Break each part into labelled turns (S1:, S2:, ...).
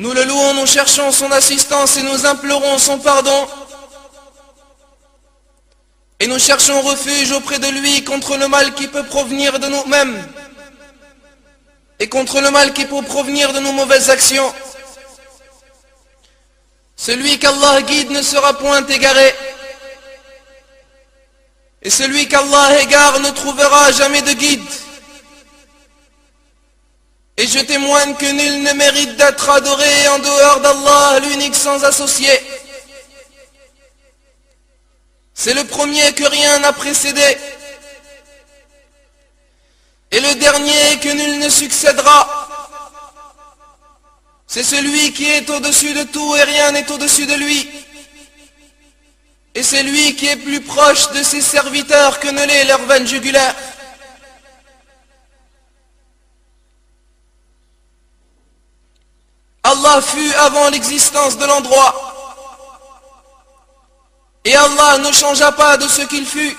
S1: Nous le louons, nous cherchons son assistance et nous implorons son pardon. Et nous cherchons refuge auprès de lui contre le mal qui peut provenir de nous-mêmes et contre le mal qui peut provenir de nos mauvaises actions. Celui qu'Allah guide ne sera point égaré, et celui qu'Allah égare ne trouvera jamais de guide. Et je témoigne que nul ne mérite d'être adoré en dehors d'Allah, l'unique sans associé. C'est le premier que rien n'a précédé, et le dernier que nul ne succédera. C'est celui qui est au-dessus de tout et rien n'est au-dessus de lui. Et c'est lui qui est plus proche de ses serviteurs que ne l'est leur veine jugulaire. Allah fut avant l'existence de l'endroit. Et Allah ne changea pas de ce qu'il fut.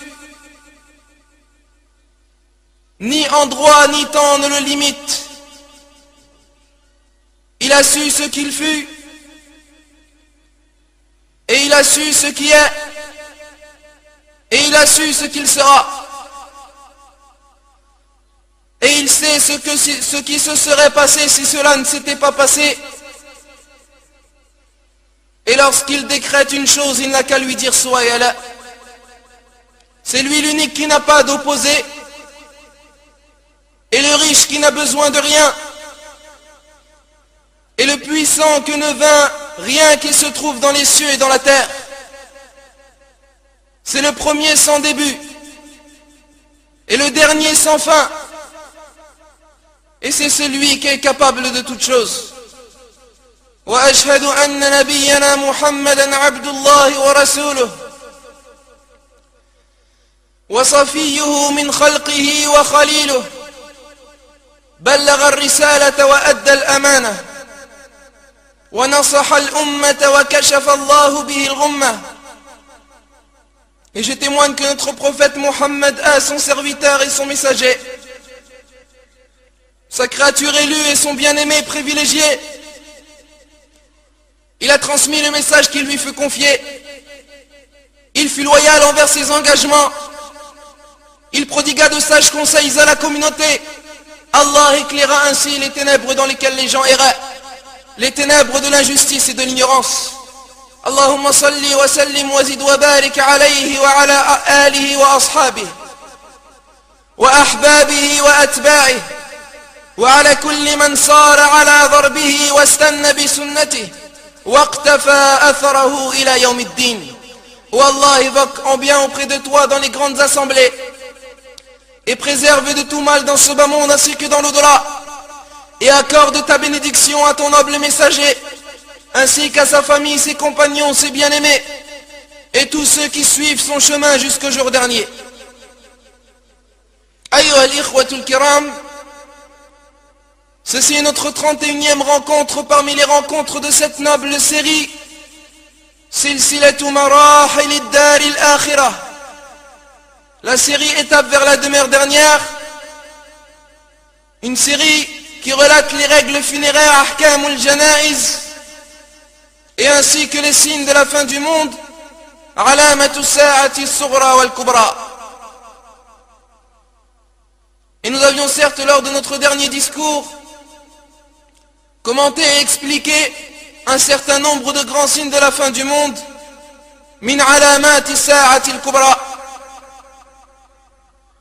S1: Ni endroit ni temps ne le limite. Il a su ce qu'il fut. Et il a su ce qui est. Et il a su ce qu'il sera. Et il sait ce qui se serait passé si cela ne s'était pas passé. Et lorsqu'il décrète une chose, il n'a qu'à lui dire soit et là. C'est lui l'unique qui n'a pas d'opposé. Et le riche qui n'a besoin de rien. Et le puissant que ne vint rien qui se trouve dans les cieux et dans la terre. C'est le premier sans début. Et le dernier sans fin. Et c'est celui qui est capable de toutes choses. وأشهد أن نبينا محمدا عبد الله ورسوله وصفيه من خلقه وخليله بلغ الرسالة وأدى الأمانة ونصح الأمة وكشف الله به الغمة. Et je témoigne que notre prophète Mohammed a son serviteur et son messager, sa créature élue et son bien-aimé privilégié. Il a transmis le message qui lui fut confié. Il fut loyal envers ses engagements. Il prodigua de sages conseils à la communauté. Allah éclaira ainsi les ténèbres dans lesquelles les gens erraient, les ténèbres de l'injustice et de l'ignorance. Allahumma salli wa sallim wa zid wa barik alayhi wa ala alihi wa ashabihi wa ahbabihi wa atba'ihi wa ala kulli man sara ala darbihi wa istanna bi sunnatihi. واقتفى أثره إلى يوم الدين. Oh Allah, évoque en bien auprès de toi dans les grandes assemblées et préserve de tout mal dans ce bas monde ainsi que dans l'au-delà, et accorde ta bénédiction à ton noble messager ainsi qu'à sa famille, ses compagnons, ses bien-aimés et tous ceux qui suivent son chemin jusqu'au jour dernier. Ayyuha al-ikhwatul kiram, ceci est notre 31e rencontre parmi les rencontres de cette noble série Silsilatu Marahil ad-Dar al-Akhirah, la série étape vers la demeure dernière, une série qui relate les règles funéraires Ahkamul Janaiz et ainsi que les signes de la fin du monde Alamatu Sa'ati Sughra wal Kubra. Et nous avions certes lors de notre dernier discours commenter et expliquer un certain nombre de grands signes de la fin du monde, min alamati sa'ati al-kubra.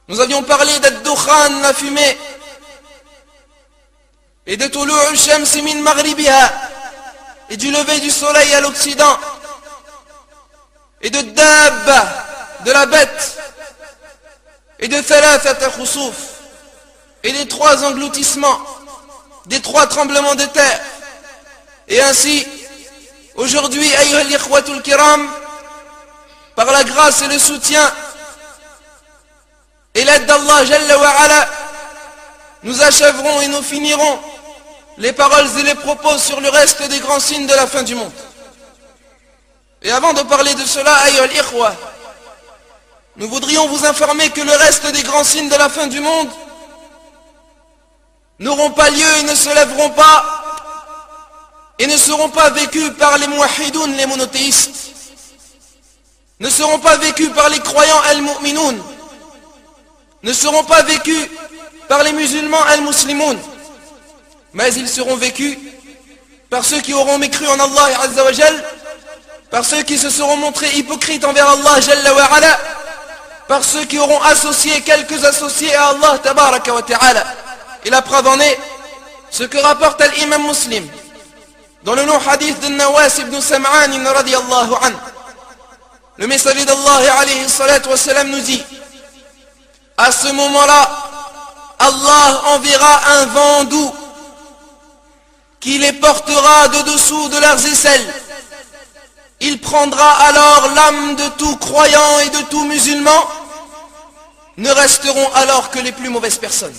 S1: Nous avions parlé d'ad-dukhan, la fumée, et de tulu'u al-shams min maghribiha, et du lever du soleil à l'occident, et de dabba, de la bête, et de thalathat khusuf, et des 3 engloutissements, des 3 tremblements de terre. Et ainsi, aujourd'hui, ayyuha al-ikhwatul kiram, par la grâce et le soutien et l'aide d'Allah Jalla wa Ala, nous achèverons et nous finirons les paroles et les propos sur le reste des grands signes de la fin du monde. Et avant de parler de cela, ayyuha al-ikhwa, nous voudrions vous informer que le reste des grands signes de la fin du monde n'auront pas lieu et ne se lèveront pas et ne seront pas vécus par les muwahhidoun, les monothéistes, ne seront pas vécus par les croyants al-mu'minoun, ne seront pas vécus par les musulmans al-muslimoun, mais ils seront vécus par ceux qui auront mécru en Allah Azza wa Jal, par ceux qui se seront montrés hypocrites envers Allah Jalla wa Ala, par ceux qui auront associé quelques associés à Allah Tabaraka wa Ta'ala. Et la preuve en est ce que rapporte l'imam Muslim dans le long hadith de Nawas ibn Sam'an radiyallahu anhu. Le messager d'Allah alayhi salatu wa salam nous dit: à ce moment-là, Allah enverra un vent doux qui les portera de dessous de leurs aisselles. Il prendra alors l'âme de tout croyant et de tout musulman. Ne resteront alors que les plus mauvaises personnes.